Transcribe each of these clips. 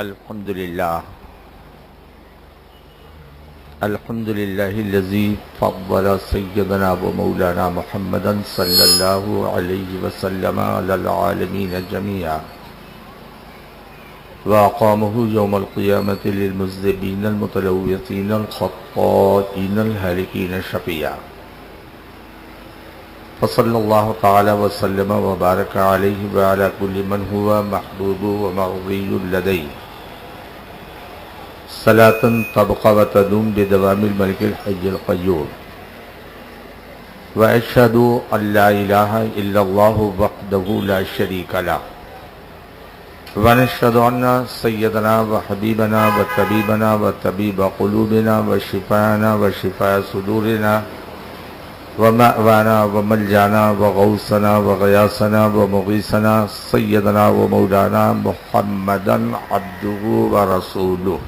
الحمد لله الذي فضل سيدنا ومولانا محمدا صلى الله عليه وسلم على العالمين جميعا وأقامه يوم القيامة للمذنبين المتلوثين الخطائين الهالكين شفيعا فصلى الله تعالى وسلم وبارك عليه وعلى كل من هو محبوب ومرضي لديه صلاة تبقى وتدوم بدوام الملك الحي القيوم وأشهد أن لا إله إلا الله وحده لا شريك له ونشهد أن سيدنا وحبيبنا وطبيبنا وطبيب قلوبنا وشفاءنا وشفاء صدورنا ومأوانا وملجانا وغوثنا وغياثنا ومغيثنا سيدنا ومولانا محمدا عبده ورسوله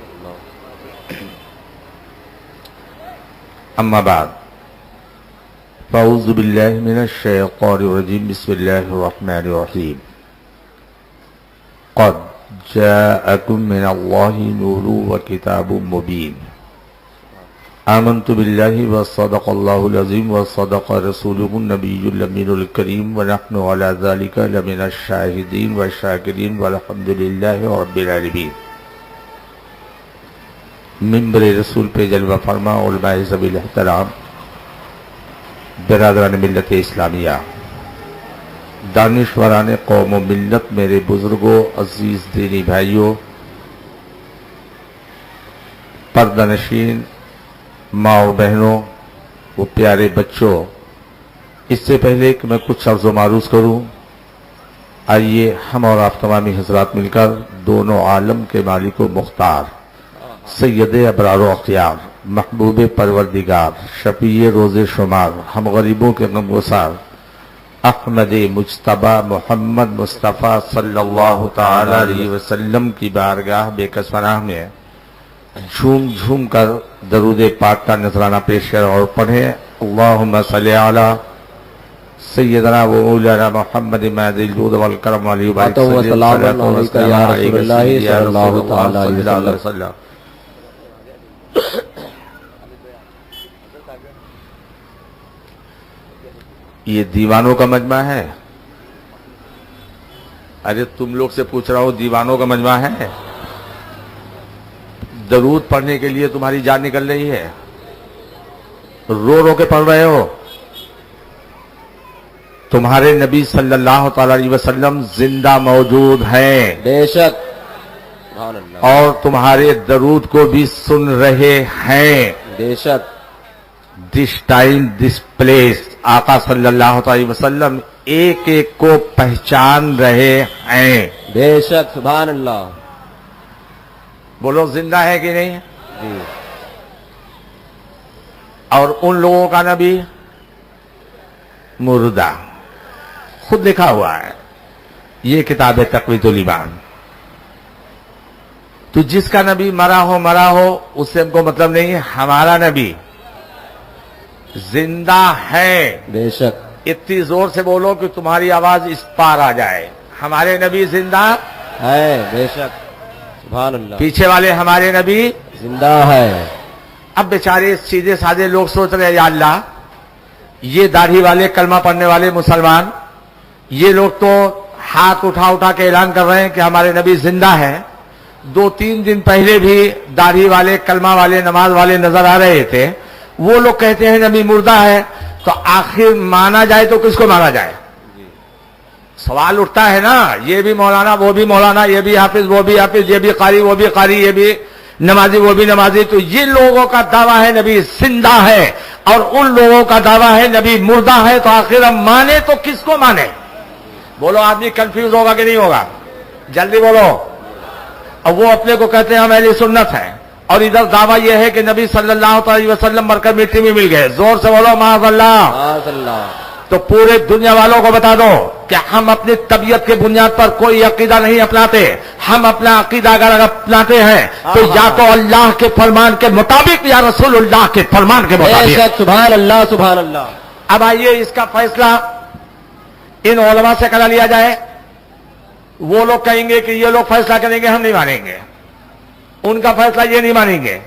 أما بعد فأعوذ بالله من الشيطان الرجيم بسم الله الرحمن الرحيم قد جاءكم من الله نور وكتاب مبين آمنت بالله وصدق الله العظيم وصدق رسوله النبي الأمين الكريم ونحن على ذلك لمن الشاهدين والشاكرين والحمد لله رب العالمين منبر رسول پہ جلوہ فرما علماء ذوی الاحترام، برادران ملت اسلامیہ، دانشوران قوم و ملت، میرے بزرگوں، عزیز دینی بھائیوں، پردہ نشین ماں و بہنوں، وہ پیارے بچوں، اس سے پہلے کہ میں کچھ عرض و معروض کروں، آئیے ہم اور آپ تمامی حضرات مل کر دونوں عالم کے مالک و مختار، سید ابرار و اخیار، محبوب پروردگار، شفیع روز شمار، ہم غریبوں کے غمگسار، احمد مجتبی محمد مصطفیٰ صلی اللہ تعالی علیہ وسلم کی بارگاہ بے کس پناہ میں جھوم جھوم کر درود پاک کا نذرانہ پیش کریں اور پڑھیں اللہم صلی علی سیدنا و مولانا محمد مہد الجود والکرم علیہ وسلم۔ یہ دیوانوں کا مجمع ہے؟ ارے تم لوگ سے پوچھ رہا ہوں، دیوانوں کا مجمع ہے؟ درود پڑھنے کے لیے تمہاری جان نکل رہی ہے، رو رو کے پڑھ رہے ہو۔ تمہارے نبی صلی اللہ تعالی علیہ وسلم زندہ موجود ہیں، بے شک، اور تمہارے درود کو بھی سن رہے ہیں، بے شک۔ دس ٹائم دس پلیس آقا صلی اللہ علیہ وسلم ایک ایک کو پہچان رہے ہیں، بے شک، سبحان اللہ۔ بولو زندہ ہے کہ نہیں؟ جی۔ اور ان لوگوں کا نبی مردہ، خود لکھا ہوا ہے، یہ کتاب ہے تقویت الایمان۔ تو جس کا نبی مرا ہو اس سے ہم کو مطلب نہیں ہے، ہمارا نبی زندہ ہے۔ بے شک، اتنی زور سے بولو کہ تمہاری آواز اس پار آ جائے، ہمارے نبی زندہ ہے، بے شک، سبحان اللہ۔ پیچھے والے ہمارے نبی زندہ ہے۔ اب بیچارے سیدھے سادے لوگ سوچ رہے ہیں یا اللہ، یہ داڑھی والے کلمہ پڑھنے والے مسلمان، یہ لوگ تو ہاتھ اٹھا کے اعلان کر رہے ہیں کہ ہمارے نبی زندہ ہے۔ 2-3 دن پہلے بھی داڑھی والے کلمہ والے نماز والے نظر آ رہے تھے، وہ لوگ کہتے ہیں نبی مردہ ہے، تو آخر مانا جائے تو کس کو مانا جائے؟ سوال اٹھتا ہے نا، یہ بھی مولانا وہ بھی مولانا، یہ بھی حافظ وہ بھی حافظ، یہ بھی قاری وہ بھی قاری، یہ بھی نمازی وہ بھی نمازی، تو یہ لوگوں کا دعویٰ ہے نبی زندہ ہے اور ان لوگوں کا دعویٰ ہے نبی مردہ ہے، تو آخر ہم مانے تو کس کو مانے؟ بولو، آدمی کنفیوز ہوگا کہ نہیں ہوگا؟ جلدی بولو۔ اور وہ اپنے کو کہتے ہیں ہم اہل سنت ہیں، اور ادھر دعویٰ یہ ہے کہ نبی صلی اللہ علیہ وسلم مر کر مٹی میں مل گئے۔ زور سے بولو معاذ اللہ۔ معاذ اللہ۔ تو پورے دنیا والوں کو بتا دو کہ ہم اپنی طبیعت کے بنیاد پر کوئی عقیدہ نہیں اپناتے، ہم اپنا عقیدہ اگر اپناتے ہیں تو یا تو اللہ کے فرمان کے مطابق یا رسول اللہ کے فرمان کے مطابق۔ سبحان اللہ، سبحان اللہ۔ اب آئیے اس کا فیصلہ ان علماء سے کرا لیا جائے۔ وہ لوگ کہیں گے کہ یہ لوگ فیصلہ کریں گے، ہم نہیں مانیں گے۔ उनका फैसला ये नहीं मानेंगे।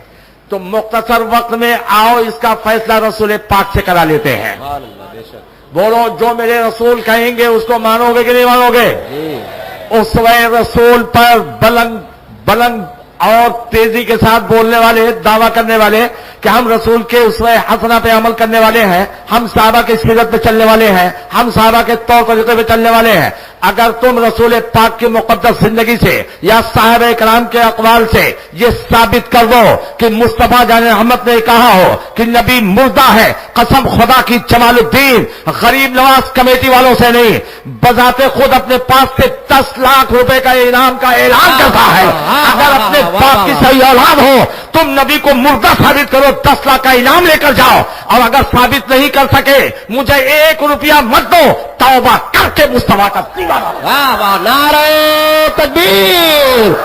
तो मुख्तसर वक्त में आओ इसका फैसला रसूल पाक से करा लेते हैं। सुभान अल्लाह, बेशक बोलो, जो मेरे रसूल कहेंगे उसको मानोगे कि नहीं मानोगे? जी। उसवे रसूल पर बुलंद और तेजी के साथ बोलने वाले, दावा करने वाले कि हम रसूल के उसवे हसना पे अमल करने वाले हैं, हम साहबा की सीरत पे चलने वाले हैं, हम साहबा के तौर तरीके पे चलने वाले हैं। अगर तुम रसूल पाक की मुक़द्दस जिंदगी से या साहबे कराम के अक़वाल से ये साबित कर दो कि मुस्तफा जान अहमद ने कहा हो कि नबी मुर्दा है, कसम खुदा की जमालुद्दीन गरीब नवाज कमेटी वालों से नहीं, बजाते खुद अपने पास से 10 लाख रुपए का इनाम का ऐलान करता है। अगर अपने बाप की सही औलाद हो, तुम नबी को मुर्दा साबित करो, 10 लाख का इनाम लेकर जाओ। और अगर साबित नहीं कर सके, मुझे 1 रुपया मत दो, तौबा करके मुस्तफा का दीवाना। वाह वाह, नारे तकबीर,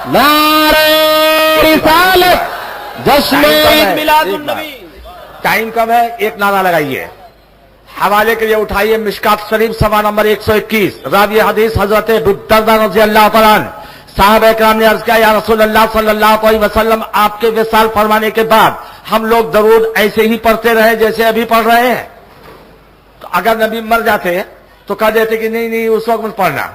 नारे रिसालत, जश्न ईद मिलादुन नबी। टाइम कम है, एक नारा लगाइए। हवाले के लिए उठाइए मिशकात शरीफ सवा नंबर 121। रावी हदीस हजरत अबू दरदा रज़ी अल्लाह तआला अन्हु साहबे किराम ने अर्ज किया, या रसूल अल्लाह सल्लल्लाहु अलैहि वसल्लम, आपके विसाल फरमाने के बाद हम लोग दरूद ऐसे ही पढ़ते रहे जैसे अभी पढ़ रहे हैं? तो अगर नबी मर जाते तो कह देते कि नहीं नहीं उस वक्त मत पढ़ना।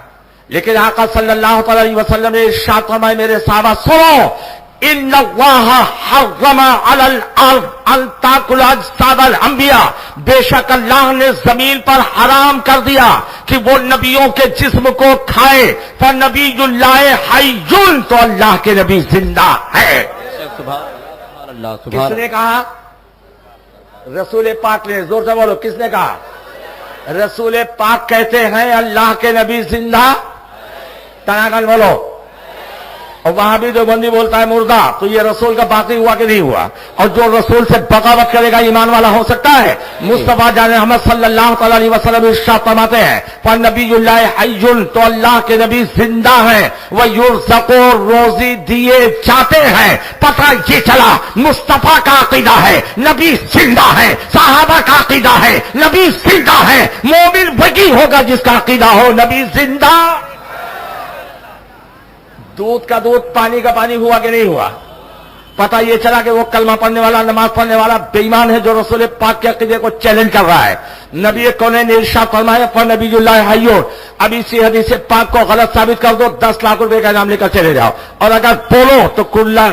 लेकिन आका सल्लल्लाहु अलैहि वसल्लम ने इरशाद फरमाया, मेरे साहबा सुनो, इन्नल्लाह हर्रमा अलल अर्द अन ताकुल अजसादल अंबिया, बेशक अल्लाह ने जमीन पर हराम कर दिया कि वो नबियों के जिस्म को खाए। पर नबीयुल्लाह हय्युन, तो अल्लाह के नबी जिंदा है। सुभान अल्लाह, सुभान किसने कहा? रसूल पाक ने। जोर से बोलो, किसने कहा? रसूल पाक कहते हैं अल्लाह के नबी जिंदा। तनागल बोलो। और वहां भी जो बंदी बोलता है मुर्दा, तो ये रसूल का बाकी हुआ कि नहीं हुआ? और जो रसूल से बगावत करेगा ईमान वाला हो सकता है? मुस्तफा जान अहमद सल्लल्लाहु अलैहि वसल्लम इरशाद फरमाते हैं, पर नबीयुल्लाह हय्युन, तो अल्लाह के नबी जिंदा हैं, वह युर्ज़क़ो, रोजी दिए जाते हैं। पता ये चला मुस्तफा का अकीदा है, नबी जिंदा है। सहाबा का अकीदा है, नबी जिंदा है। मोमिन वही होगा जिसका अकीदा हो नबी जिंदा। दूध का दूध, पानी का पानी हुआ कि नहीं हुआ? पता ये चला कि वो कलमा पढ़ने वाला, नमाज पढ़ने वाला बेईमान है जो रसूल पाक के अकीदे को चैलेंज कर रहा है। नबी कौने ने इरशाद फरमाया, पर नबीयुल्लाह हय्युन, अब इसी हदीस पाक को गलत साबित कर दो, 10 लाख रुपए का इनाम लेकर चले जाओ। और अगर बोलो तो कुल्ला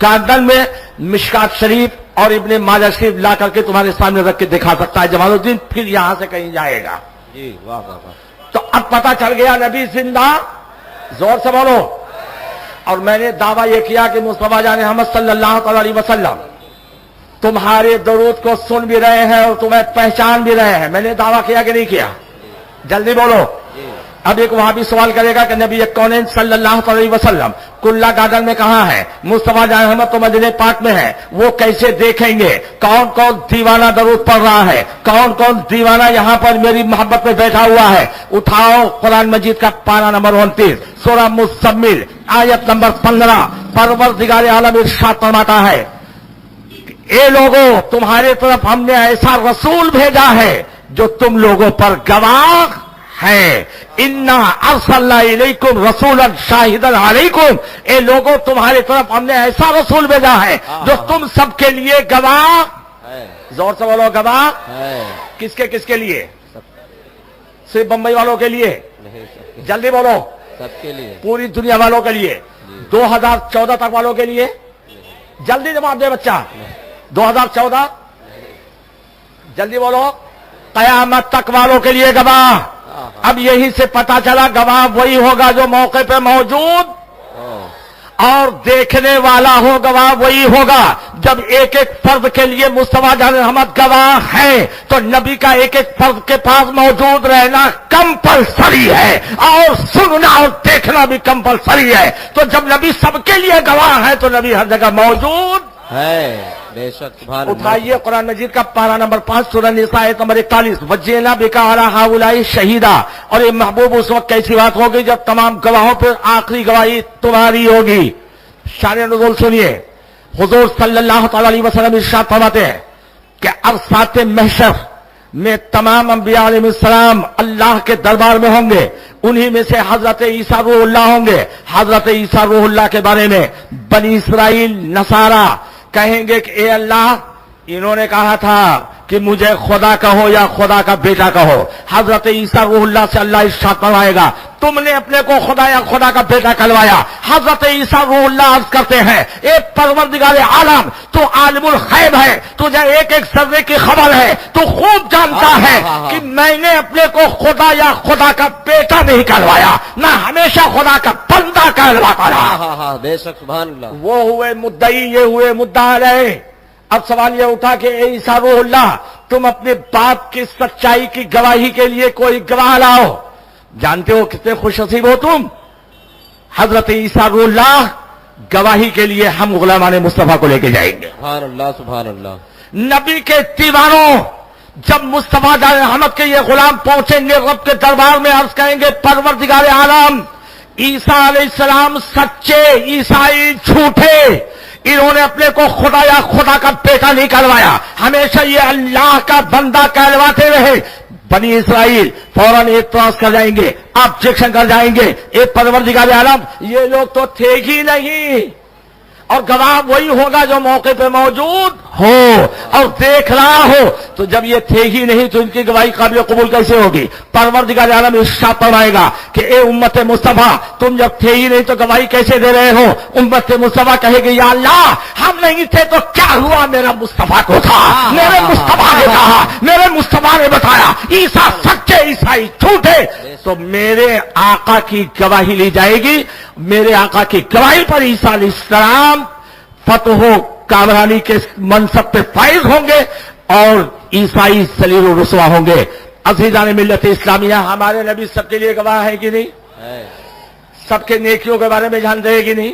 गार्डन में मिशकात शरीफ और इब्ने माजा शरीफ ला करके तुम्हारे सामने रख के दिखा सकता है जमालुद्दीन, फिर यहां से कहीं जाएगा। जी, वाह वाह वाह। तो अब पता चल गया नबी जिंदा। जोर से बोलो। और मैंने दावा यह किया कि मुस्तफा जान अहमद सल्लल्लाहु अलैहि वसल्लम तुम्हारे दरूद को सुन भी रहे हैं और तुम्हें पहचान भी रहे हैं। मैंने दावा किया कि नहीं किया? जल्दी बोलो। अब एक वहां भी सवाल करेगा कि नबी कौनैन सल्लल्लाहु अलैहि वसल्लम कुल्ला गार्डन में कहां है? मुस्तफा जान अहमद तो मदीने पाक में है, वो कैसे देखेंगे? कौन कौन दीवाना दरूद पढ़ रहा है? कौन कौन दीवाना यहां पर मेरी मोहब्बत में बैठा हुआ है? उठाओ कुरान मजीद का पारा नंबर 29, सूरह मुज़म्मिल, आयत नंबर 15। परवरदिगार आलम इरशाद फरमाता है, ए लोगों, तुम्हारे तरफ हमने ऐसा रसूल भेजा है जो तुम लोगों पर गवाह है। इन्ना अरसलना इलैकुम रसूलन शाहिदन अलैकुम, ए लोगों, तुम्हारे तरफ हमने ऐसा रसूल भेजा है जो तुम सबके लिए गवाह है। जोर से बोलो, गवाह है। किसके किसके लिए? सिर्फ बंबई वालों के लिए? नहीं, सबके, जल्दी बोलो। सबके लिए। पूरी दुनिया वालों के लिए? 2014 तक वालों के लिए? जल्दी जवाब दे बच्चा। 2014? जल्दी बोलो। कयामत तक वालों के लिए गवाह। अब यही से पता चला गवाह वही होगा जो मौके पे मौजूद और देखने वाला हो। गवाह वही होगा जब एक एक फर्द के लिए मुस्तफा जान अहमद गवाह है, तो नबी का एक एक फर्द के पास मौजूद रहना कंपलसरी है और सुनना और देखना भी कंपलसरी है। तो जब नबी सबके लिए गवाह है तो नबी हर जगह मौजूद है। बेशक, सुभान अल्लाह। उठाइए कुरान मजीद का पारा नंबर 5, सूरह निसा आयत नंबर 41, वज्जेना बिका अला हाउलाई शहीदा। और ये महबूब उस वक्त कैसी बात होगी जब तमाम गवाहों पर आखिरी गवाही तुम्हारी होगी। शान नुज़ूल सुनिए। हुजूर सल्लल्लाहु अलैहि वसल्लम इरशाद फरमाते हैं कि अरसात महशर में तमाम अंबिया अलैहिस्सलाम अल्लाह के दरबार में होंगे। उन्हीं में से हजरत ईसा रूहुल्लाह होंगे। हजरत ईसा रूहुल्लाह के बारे में बनी इसराइल नसारा कहेंगे कि ए अल्लाह, इन्होंने कहा था कि मुझे खुदा कहो या खुदा का बेटा कहो। हजरत ईसा रूहुल्लाह से अल्लाह इरशाद फरमाएगा, तुमने अपने को खुदा या खुदा का बेटा कहलवाया। हजरत ईसा रूहुल्लाह अर्ज करते हैं, ए परवरदिगार आलम, तू आलिमुल गैब है, तुझे एक एक जर्रे की खबर है, तू खूब जानता है कि मैंने अपने को खुदा या खुदा का बेटा नहीं कहलवाया, मैं हमेशा खुदा का बंदा कहलवाता रहा। बेशक सुभान अल्लाह। वो हुए मुद्दई, ये हुए मुद्दा रहे। अब सवाल ये उठा कि ए ईसा रूहुल्लाह, तुम अपने बाप की सच्चाई की गवाही के लिए कोई गवाह लाओ। जानते हो कितने खुशनसीब हो तुम। हजरत ईसा रूहुल्लाह गवाही के लिए हम गुलामान मुस्तफा को लेके जाएंगे। सुभान अल्लाह सुभान अल्लाह। नबी के दीवानों, जब मुस्तफा जान रहमत के ये गुलाम पहुंचेंगे रब के दरबार में, अर्ज कहेंगे परवरदिगार आलम, ईसा अलैहिस्सलाम सच्चे, ईसाई झूठे, इन्होंने अपने को खुदा या खुदा का बेटा नहीं कहलवाया, हमेशा ये अल्लाह का बंदा कहलवाते रहे। बनी इसराइल फौरन एतराज कर जाएंगे, ऑब्जेक्शन कर जाएंगे, ए परवरदिगार आलम, ये लोग तो थे ही नहीं, और गवाह वही होगा जो मौके पे मौजूद हो और देख रहा हो। तो जब ये थे ही नहीं तो इनकी गवाही काबिल कबूल कैसे होगी। परवरदिगार आलम इरशाद फरमाएगा कि ए उम्मत मुस्तफा, तुम जब थे ही नहीं तो गवाही कैसे दे रहे हो। उम्मत मुस्तफा कहेगी, या अल्लाह, हम नहीं थे तो क्या हुआ, मेरा मुस्तफा को था, मेरे मुस्तफा ने कहा, मेरे मुस्तफा ने बताया, ईसा सच्चे, ईसाई झूठे। तो मेरे आका की गवाही ली जाएगी, मेरे आका की गवाही पर ईसा अलैहिस्सलाम फतहो कामरानी के मनसब पे फाइज होंगे और ईसाई सलील और रुसवा होंगे। अज़ीज़ान मिल्लत इस्लामिया, हमारे नबी सबके लिए गवाह है कि नहीं? सबके नेकियों के बारे में जानते हैं कि नहीं?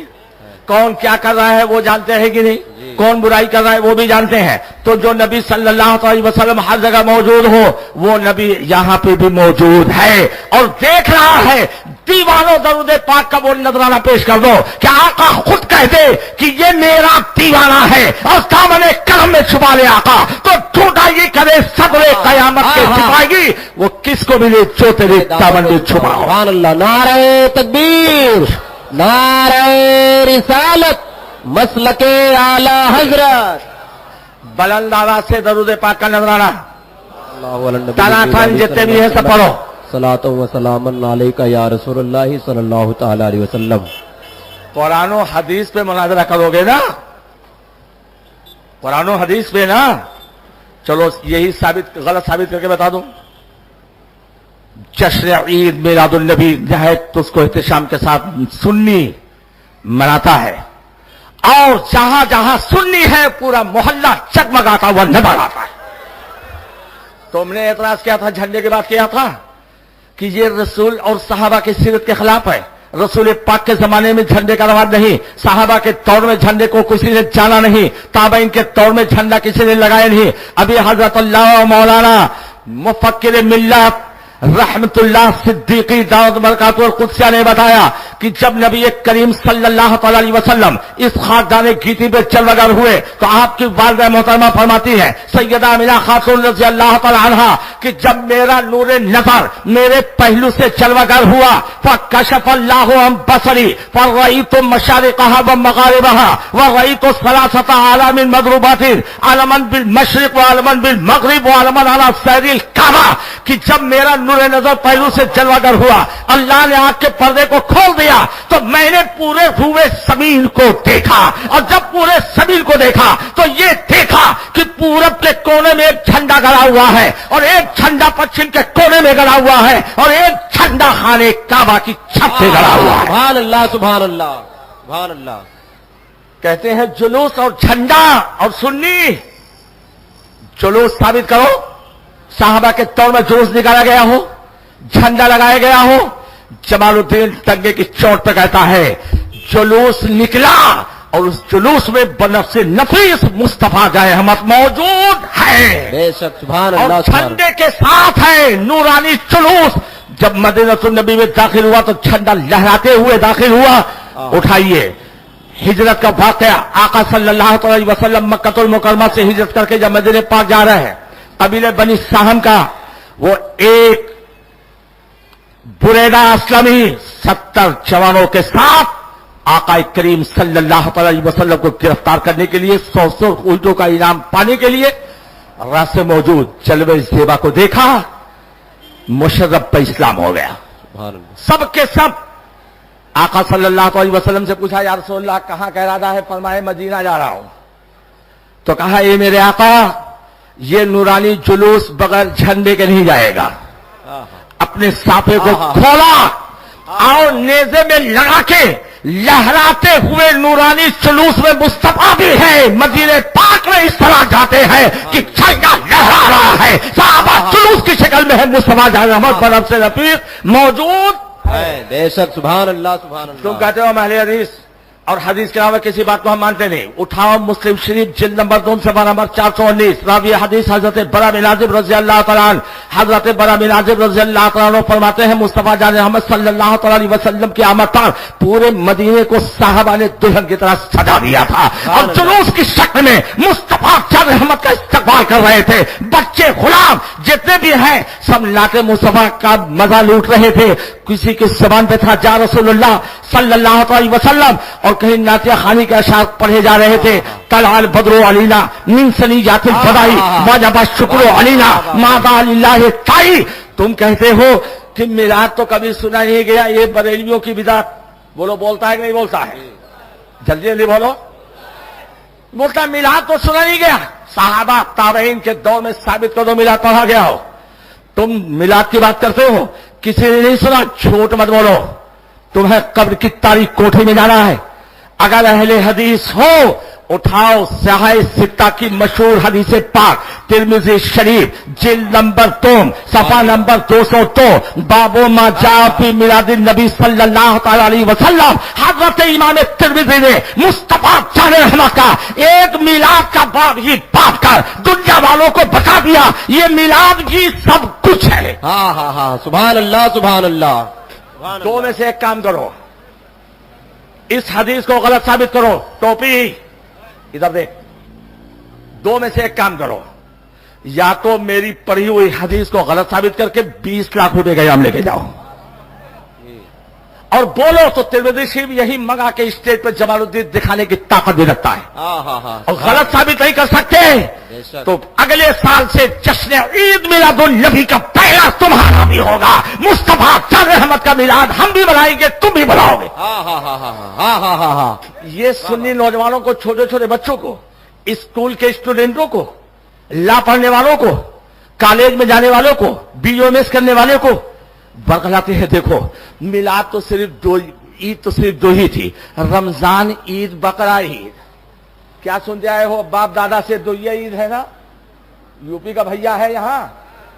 कौन क्या कर रहा है वो जानते हैं कि नहीं? कौन बुराई कर रहा है वो भी जानते हैं। तो जो नबी सल्लल्लाहु अलैहि वसल्लम हर जगह मौजूद हो, वो नबी यहां पे भी मौजूद है और देख रहा है। दीवानों, दरूद पाक का वो नजराना पेश कर दो कि आका खुद कह दे कि ये मेरा दीवाना है और दामने करम में छुपा ले आका, तो झूठा ये करे सदरे कयामत के छिपाएगी, वो किसको मिले जो तेरे दामन में छुपा हो। सुभान अल्लाह। नारे तकबीर, नारे रिसालत, मसलके आला हजरत। बुलंद आवाज से दरूद पाक का नजराना ताला खान जितने भी है सब पढ़ो। सलातो व सलामन अलैका या रसूलुल्लाह सल्लल्लाहु तआला अलैहि वसल्लम। कुरान और हदीस पे मुनाजरा करोगे ना, कुरान और हदीस पे ना। चलो यही गलत साबित करके बता दूं। जश्न ईद मिलादुन नबी नहायत उसको एहतशाम के साथ सुन्नी मनाता है और जहां जहां सुन्नी है पूरा मोहल्ला चकमगाता हुआ नजर आता है। तुमने एतराज किया था, झंडे के बाद किया था कि ये रसूल और सहाबा की सीरत के खिलाफ है। रसूल पाक के जमाने में झंडे का रवाज नहीं, सहाबा के दौर में झंडे को किसी ने जाना नहीं, ताबईन के दौर में झंडा किसी ने लगाया नहीं। अभी हजरत अल्लाह मौलाना मुफक्किर मिल्लत रहमतुल्लाह सिद्दीकी दाऊद बरकातुल कुद्सिया ने बताया कि जब नबी करीम सल्लल्लाहु अलैहि वसल्लम इस खाकदाने गीती पे चलवगर हुए तो आपकी वालिदा मोहतरमा फरमाती है सैयदा आमिना खातून रज़ी अल्लाह तआला अन्हा कि जब मेरा नूरे नजर मेरे पहलू से चलवगर हुआ फकशफल्लाहु अन बसरी फरअयतु मशारिक़हा व मगारिबहा व रअयतु सलासता आलमिन मदरूबातिन आलमन बिल मशरिक़ व आलमन बिल मगरिब व आलमन अला सैरिल काबा। कि जब मेरा नूरे नजर पहलू से चलवागर हुआ, अल्लाह ने आंख के पर्दे को खोल दिया तो मैंने पूरे हुए जमीन को देखा और जब पूरे जमीन को देखा तो ये देखा कि पूरब के कोने में एक झंडा गड़ा हुआ है और एक झंडा पश्चिम के कोने में गड़ा हुआ है और एक झंडा खाने काबा की छत पे गड़ा हुआ है। सुभान अल्लाह सुभान अल्लाह सुभान अल्लाह। कहते हैं जुलूस और झंडा और सुन्नी। जुलूस साबित करो, साहबा के तौर में जुलूस निकाला गया हो, झंडा लगाया गया हो। जमालुद्दीन तंगे की चोट पर कहता है जुलूस निकला और उस जुलूस में बनफ्से नफीस मुस्तफा जाए अहमद मौजूद है। बेशक सुभान अल्लाह। और झंडे के साथ है नूरानी जुलूस। जब मदीनतुन नबी में दाखिल हुआ तो झंडा लहराते हुए दाखिल हुआ। उठाइए हिजरत का वाकया, आका सल्लल्लाहु अलैहि वसल्लम मक्कतुल मुकर्रमा से हिजरत करके जब मदीने पाक जा रहे हैं, कबीले बनी साहम का वो एक बुरैदा असलमी 70 जवानों के साथ आका करीम सल्लल्लाहु अलैहि वसल्लम को गिरफ्तार करने के लिए 100 ऊंटों का इनाम पाने के लिए रास्ते मौजूद जलवे ज़ेबा को देखा, मुशर्रफ पे इस्लाम हो गया। सब के सब आका सल्लल्लाहु अलैहि वसल्लम से पूछा, या रसूलल्लाह कहां का इरादा है? फरमाए मदीना जा रहा हूं। तो कहा, ये मेरे आका, ये नूरानी जुलूस बगैर झंडे के नहीं जाएगा। अपने साफे को खोला और नेज़े में लगा के लहराते हुए नूरानी जुलूस में मुस्तफा भी है। मदीने पाक में इस तरह जाते हैं कि झंडा लहरा रहा है, साहबा जुलूस की शक्ल में है, मुस्तफा जान अहमद बरफ से रफीक मौजूद है। बेशक, सुभान अल्लाह, सुभान अल्लाह। तुम कहते हो हम अहले हदीस और हदीस के अलावा किसी बात को हम मानते नहीं। उठाओ मुस्लिम शरीफ जिल्द नंबर 2 सफ़ा नंबर 419, रावी हदीस हजरत बरा बिन आजिब रज़ी अल्लाह तआला अन्हु, हजरत बरा बिन आजिब रज़ी अल्लाह तआला अन्हु फरमाते हैं, मुस्तफा जान अहमद सल्लल्लाहु अलैहि वसल्लम की आमद पर पूरे मदीने को साहबा ने दुल्हन की तरह सजा दिया था और जुलूस की शक्ल में मुस्तफा जान अहमद का इस्तकबाल कर रहे थे। बच्चे गुलाम जितने भी हैं सब नाते मुस्तफा का मजा लूट रहे थे। किसी की ज़बान पे था जा रसूलुल्लाह सल्लल्लाहु अलैहि वसल्लम, और कहीं नातिया खानी के अशार पढ़े जा रहे थे। तलाल बदरो अलीना मिन सनीजातिल फदाई वाजबा शुक्रो अलीना मादा लिल्लाहि ताई। तुम कहते हो कि मिलाद तो कभी सुना नहीं गया, ये बरेलियों की बिदात। बोलो, बोलता है कि नहीं बोलता है? जल्दी जल्दी बोलो। बोलता मिलाद तो सुना नहीं गया, साहबा ताबईन के दौर में साबित कर दो मिलाद पढ़ा गया हो। तुम मिलाद की बात करते हो, किसी ने नहीं सुना, झूठ मत बोलो। तुम्हें कब्र की तारीख कोठरी में जाना है। अगर अहले हदीस हो, उठाओ सहाय सित्ता की मशहूर हदीस पाक तिरमिज़ी शरीफ जिल्द नंबर 2 सफ़ा नंबर 202 बाबो मा जा फी मिलादिन नबी सल्लल्लाहु अलैहि वसल्लम। हजरत इमाम तिरमिज़ी ने मुस्तफा जान अहमद का एक मिलाद का बाब ही बात कर दुनिया वालों को बता दिया, ये मिलाद ही सब कुछ है। हाँ हाँ हाँ, सुभान अल्लाह, सुभान अल्लाह। दो में से एक काम करो, इस हदीस को गलत साबित करो। टोपी इधर देख, दो में से एक काम करो, या तो मेरी पढ़ी हुई हदीस को गलत साबित करके 20 लाख रुपए का इनाम लेके जाओ, और बोलो तो तिरमिज़ी शरीफ यही मंगा के स्टेज पर जमालुद्दीन दिखाने की ताकत भी रखता है। और गलत साबित नहीं कर सकते तो अगले साल से जश्न ईद मिलादुन नबी का पहला तुम्हारा भी होगा। मुस्तफा जान अहमद का मिलाद हम भी बनाएंगे, तुम भी बनाओगे। ये सुन्नी नौजवानों को, छोटे छोटे बच्चों को, स्कूल के स्टूडेंटों को, ला पढ़ने वालों को, कॉलेज में जाने वालों को, बीओएमएस करने वाले को बरगलाते हैं। देखो, मिलाद तो सिर्फ दो, ईद तो सिर्फ दो ही थी, रमजान ईद, बकरा ईद। क्या सुनते आए हो? बाप दादा से दुइया ईद है ना, यूपी का भैया है यहाँ,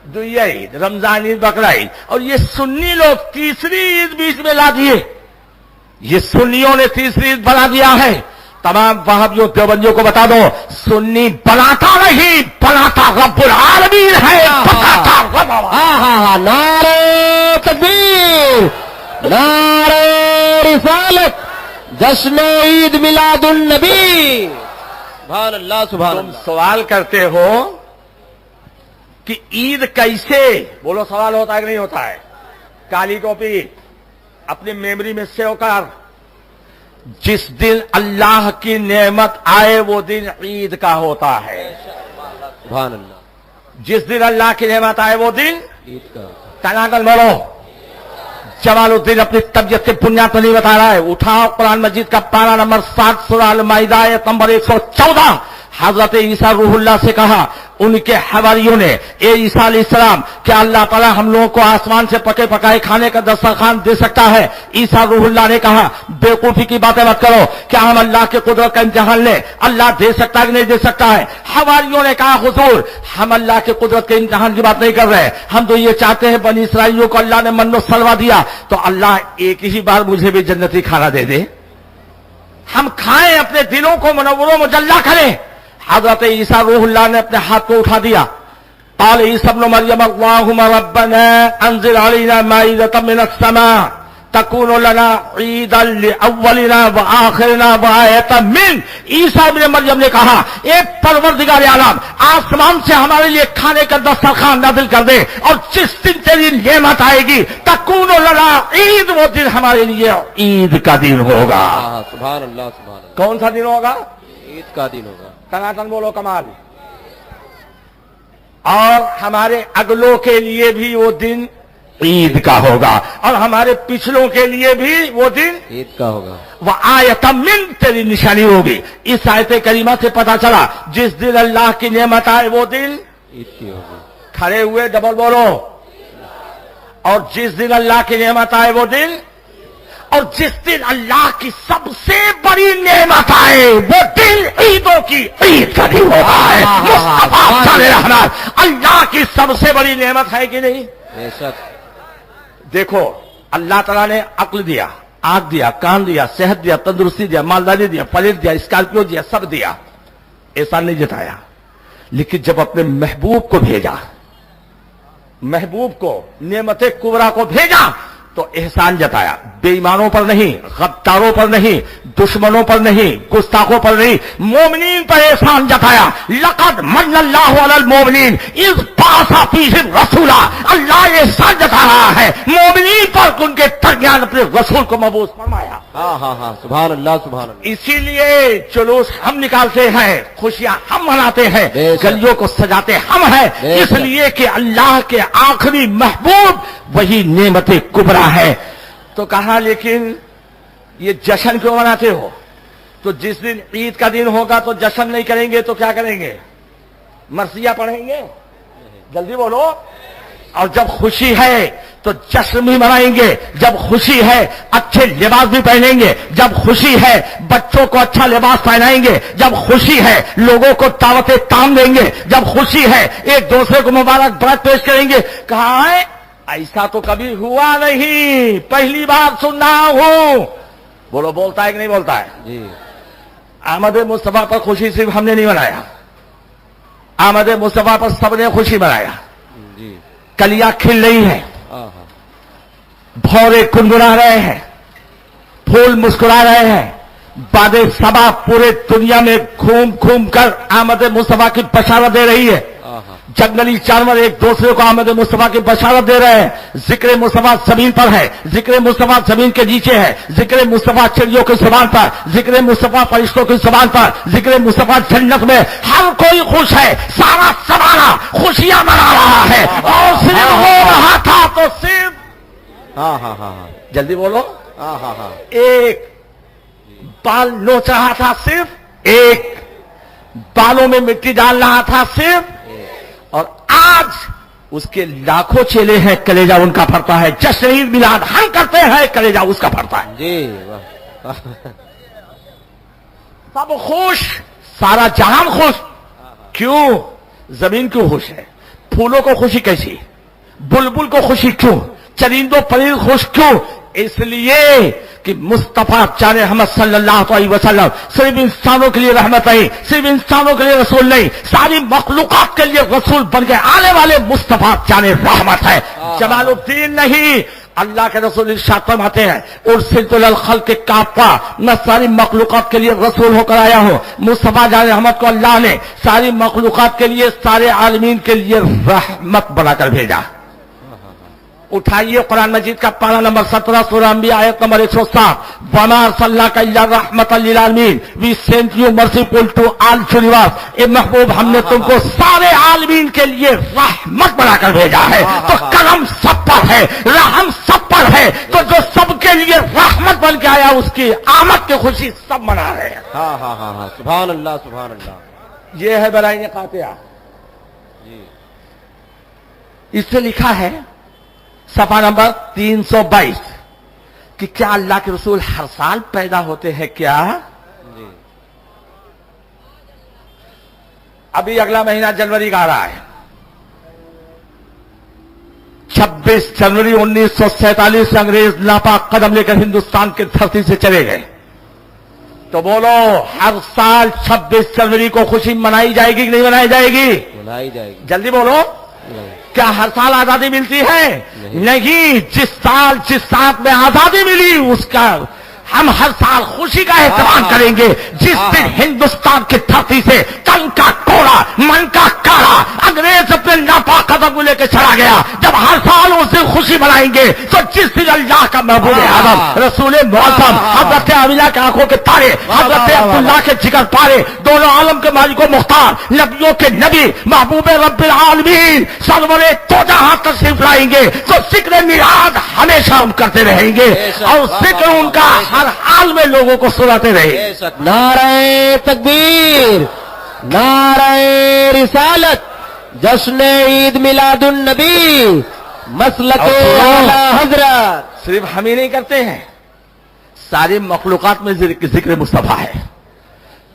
दुइया ईद, रमजान ईद, बकरा ईद। और ये सुन्नी लोग तीसरी ईद बीच में ला दिए। ये सुन्नियों ने तीसरी ईद बना दिया है। तमाम वहाबियों देवबंदियों को बता दो, सुन्नी बनाता नहीं, बनाता रब्बुल आलमीन है। नारे तकबीर, नारे रिसालत, जश्न ईद मिलादुन नबी। सुभान अल्लाह, सुभान तुम सवाल करते हो कि ईद कैसे, बोलो सवाल होता है कि नहीं होता है? काली कॉपी अपनी मेमोरी में सेव कर, जिस दिन अल्लाह की नेमत आए वो दिन ईद का होता है। सुभान अल्लाह। जिस दिन अल्लाह की नेमत आए वो दिन ईद का। तनागल बोलो। जमालुद्दीन अपनी तबियत के बुनियाद पर नहीं बता रहा है। उठाओ कुरान मजीद का पारा नंबर 7 सूरह अल-माइदा आयत नंबर 114। हजरत ईसा रूहुल्लाह से कहा उनके हवारियों ने, ए ईसा अलैहिस्सलाम, क्या अल्लाह ताला हम लोगों को आसमान से पके पकाए खाने का दस्तरखान दे सकता है? ईसा रूहुल्लाह ने कहा, बेवकूफी की बातें मत करो, क्या हम अल्लाह के कुदरत का इम्तिहान लें? अल्लाह दे सकता है कि नहीं दे सकता है? हवारियों ने कहा, हुजूर, हम अल्लाह के कुदरत के इम्तिहान की बात नहीं कर रहे, हम तो ये चाहते हैं बनी इसराइलियों को अल्लाह ने मन्नो सलवा दिया तो अल्लाह एक ही बार मुझे भी जन्नती खाना दे दे, हम खाएं, अपने दिलों को मुनव्वर मुजल्ला करें। हजरत ईसा रूहुल्लाह ने अपने हाथ को उठा दिया। क़ाल ईसा इब्न मरियम अल्लाहुम्मा रब्बना अंज़िल अलैना माइदतम मिनस समा। تکون لنا عیدا لاولنا وآخرنا وآیۃ من. عیسیٰ ابن مریم نے کہا اے پروردگار عالم آسمان سے ہمارے لیے کھانے کا دسترخوان نازل کر دے اور جس دن تیری نعمت آئے گی تکون لنا عید وہ دن ہمارے لیے عید کا دن ہوگا. سبحان اللہ سبحان اللہ. کون سا دن ہوگا؟ عید کا دن ہوگا. تناٹن بولو کمال. اور ہمارے اگلوں کے لیے بھی وہ دن عید کا ہوگا اور ہمارے پچھلوں کے لیے بھی وہ دن عید کا ہوگا. وہ آیت من تیری نشانی ہوگی. اس آیت کریمہ سے پتا چلا جس دن اللہ کی نعمت آئے وہ دن عید کی ہوگی. کھڑے ہوئے ڈبل بولو. اور جس دن اللہ کی نعمت آئے وہ دن، اور جس دن اللہ کی سب سے بڑی نعمت آئے وہ دن عیدوں کی عید کا دن ہوتا ہے. مصطفیٰ صلی اللہ علیہ وسلم اللہ کی سب سے بڑی نعمت ہے کہ نہیں؟ بے شک. دیکھو اللہ تعالیٰ نے عقل دیا، آنکھ دیا، کان دیا، صحت دیا، تندرستی دیا، مالداری دیا، پلیٹ دیا، اسکارپیو دیا، سب دیا. احسان نہیں جتایا. لیکن جب اپنے محبوب کو بھیجا، محبوب کو نعمت کبریٰ کو بھیجا تو احسان جتایا. بے ایمانوں پر نہیں، غداروں پر نہیں، دشمنوں پر نہیں، گستاخوں پر نہیں، مومنین پر احسان جتایا. لقد من اللہ علی المومنین اذ بعث فیہم رسولا. اللہ احسان جتا رہا ہے مومنین پر ان کے درمیان اپنے رسول کو مبعوث فرمایا. ہاں ہاں ہاں سبحان اللہ سبحان اللہ. اسی لیے جلوس ہم نکالتے ہیں، خوشیاں ہم مناتے ہیں، بے شک. گلیوں کو سجاتے ہم ہیں، بے اس شک. لیے کہ اللہ کے آخری محبوب وہی نعمت کبریٰ ہے. تو کہا لیکن یہ جشن کیوں مناتے ہو؟ تو جس دن عید کا دن ہوگا تو جشن نہیں کریں گے تو کیا کریں گے؟ مرثیہ پڑھیں گے. جلدی بولو. اور جب خوشی ہے تو جشن بھی منائیں گے، جب خوشی ہے اچھے لباس بھی پہنیں گے، جب خوشی ہے بچوں کو اچھا لباس پہنائیں گے، جب خوشی ہے لوگوں کو دعوت تام دیں گے، جب خوشی ہے ایک دوسرے کو مبارکباد پیش کریں گے. کہاں ہے؟ ایسا تو کبھی ہوا نہیں، پہلی بار سن رہا ہوں. بولو بولتا ہے کہ نہیں بولتا ہے؟ جی. آمد مصطفیٰ پر خوشی صرف ہم نے نہیں منایا، آمد مصطفیٰ پر سب نے خوشی منایا. جی. کلیاں کھل رہی ہیں، ہاں ہاں. بھورے کنگنا رہے ہیں، پھول مسکرا رہے ہیں. باد صبا پورے دنیا میں گھوم گھوم کر آمد مصطفیٰ کی بشارت دے رہی ہے. ہاں ہاں. جنگلی جانور ایک دوسرے کو آمد مصطفیٰ کی بشارت دے رہے ہیں. ذکر مصطفیٰ زمین پر ہے، ذکر مصطفیٰ زمین کے نیچے ہے، ذکر مصطفیٰ چڑیوں کی زبان پر، ذکر مصطفیٰ فرشتوں کی زبان پر، ذکر مصطفیٰ جنت میں. ہر کوئی خوش ہے، سارا زمانہ خوشیاں منا رہا ہے. اور صرف ہو رہا تھا تو صرف ہاں ہاں ہاں ہاں. جلدی بولو. ہاں ہاں ہاں. ایک بال نوچ رہا تھا، صرف ایک بالوں میں مٹی ڈال رہا تھا، صرف. اور آج اس کے لاکھوں چیلے ہیں، کلیجہ ان کا پھرتا ہے. جشن عید میلاد ہم کرتے ہیں، کلیجہ اس کا پھرتا ہے. جی. واہ. سب خوش، سارا جہان خوش. کیوں؟ زمین کیوں خوش ہے؟ پھولوں کو خوشی کیسی؟ بلبل کو خوشی کیوں؟ چرندوں پرند خوش کیوں؟ اس لیے کہ مصطفیٰ جان محمد صلی اللہ علیہ وسلم صرف انسانوں کے لیے رحمت نہیں، صرف انسانوں کے لیے رسول نہیں، ساری مخلوقات کے لیے رسول بن کے آنے والے مصطفیٰ جان رحمت ہے. جمال الدین نہیں. اللہ کے رسول ارشاد فرماتے ہیں ارسلت للخلق کافہ، میں ساری مخلوقات کے لیے رسول ہو کر آیا ہوں. مصطفیٰ جان رحمت کو اللہ نے ساری مخلوقات کے لیے، سارے عالمین کے لیے رحمت بنا کر بھیجا. اٹھائیے قرآن مجید کا پارہ نمبر 17 سورہ انبیاء آیت نمبر 107. وما ارسلناک الا رحمۃ للعالمین، we sent you merciful to all universe. اے محبوب ہم نے تم کو سارے عالمین کے لیے رحمت بنا کر بھیجا ہے. تو کرم سب پر ہے، رحم سب پر ہے. تو جو سب کے لیے رحمت بن کے آیا اس کی آمد کی خوشی سب منا رہے ہیں. ہاں ہاں ہاں ہاں. سبحان اللہ سبحان اللہ. یہ ہے برائے قاطعہ. جی. اس سے لکھا ہے صفحہ نمبر 322 کہ کیا اللہ کے رسول ہر سال پیدا ہوتے ہیں کیا؟ جی. ابھی اگلا مہینہ جنوری کا آ رہا ہے. 26 جنوری 1947 سے انگریز ناپاک قدم لے کر ہندوستان کی دھرتی سے چلے گئے. تو بولو ہر سال 26 جنوری کو خوشی منائی جائے گی کہ نہیں منائی جائے گی؟ بنائی جائے گی. جلدی بولو. بنائی. क्या हर साल आजादी मिलती है? नहीं। जिस साल में आजादी मिली उसका हम हर साल खुशी का एहतराम करेंगे। जिस दिन हिंदुस्तान की धरती से तन का कोड़ा, मन का काला अंग्रेज अपने नापाक कदम को लेकर चला गया, जब हर साल उस दिन खुशी मनाएंगे, तो जिस दिन अल्लाह का महबूब आदम रसूल मुअज़्ज़म हज़रत अमीना के आंखों के तारे, हज़रत अब्दुल्लाह के जिगर पारे, दोनों आलम के मालिक व मुख्तार, नबियों के नबी, महबूब रब्बिल आलमीन सरवरे दो जहां तशरीफ लाएंगे, तो जिक्र मिलाद हमेशा हम करते रहेंगे और जिक्र उनका हर हाल में लोगों को सुनाते रहे। नारे तकबीर, नारे रिसालत, जश्न ईद मिलादुन नबी, मसलके आला हजरत। सिर्फ हम ही नहीं करते हैं, सारी मखलूकात में जिक्र मुस्तफा है।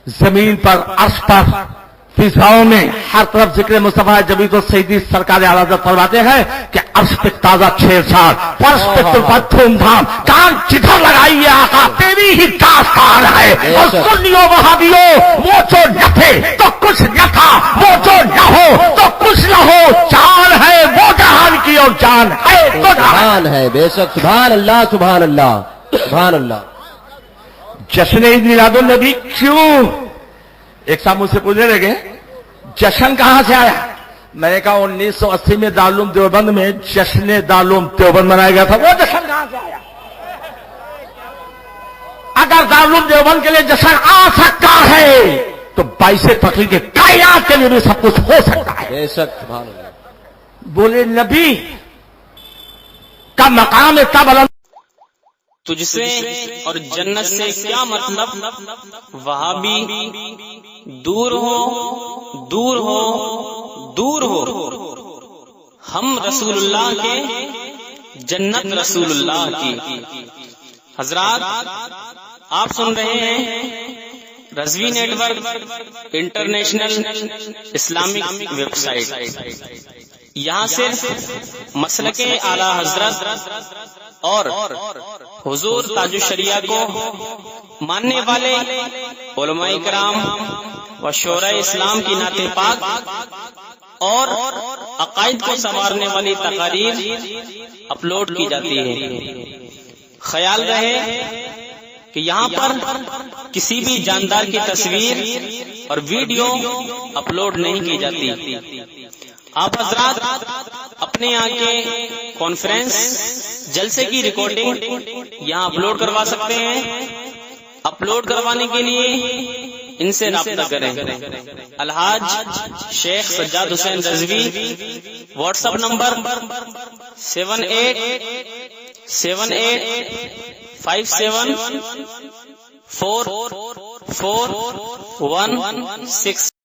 जमीन पर, अर्श पर, फिजाओं में हर तरफ जिक्र मुस्तफा है। जब तो सईदी सरकार आला हज़रत फरमाते हैं कि अर्श पे ताजा छेड़छाड़, फर्श पे तुल्फत धूमधाम, कान जिधर लगाइए आका तेरी ही दास्तान है। और सुन्नियों वहाबियों, वो जो न थे तो कुछ न था, वो जो न हो तो कुछ न हो, जान है वो जहान की और जान है तो जहान है। बेशक, सुभान अल्लाह, सुभान अल्लाह, सुभान अल्लाह। जश्न ईद मिलादुन नबी क्यों? एक साहब मुझसे पूछने लगे जश्न कहां से आया? मैंने कहा 1980 में दारुल देवबंद में जश्न दारुल देवबंद मनाया गया था। वो जश्न कहां से आया? अगर दारुल देवबंद के लिए जश्न आ सकता है तो 22 फरवरी के कायनात के लिए भी सब कुछ हो सकता है। बेशक, सुभान अल्लाह। बोले नबी का मकाम इतना बुलंद, तुझसे और जन्नत से क्या मतलब? वहाबी दूर हो, दूर हो, दूर हो। हम रसूलुल्लाह के, जन्नत रसूलुल्लाह की। हजरात, आप सुन रहे हैं Razvi network international Islamic website. यहाँ सिर्फ मसलके आला हजरत और हुजूर ताजुश शरिया को मानने वाले उलमाए किराम व शोरा इस्लाम की नाते पाक और अकायद को संवारने वाली तकारीर अपलोड की जाती है। ख्याल रहे कि यहाँ पर किसी भी जानदार की तस्वीर और वीडियो अपलोड नहीं की जाती। आप हजरात अपने यहाँ के कॉन्फ्रेंस जलसे की रिकॉर्डिंग यहाँ अपलोड करवा सकते हैं। अपलोड करवाने के लिए इनसे राब्ता करें। Alhaj Sheikh Sajjad Hussain Razvi, WhatsApp number 7857 44116।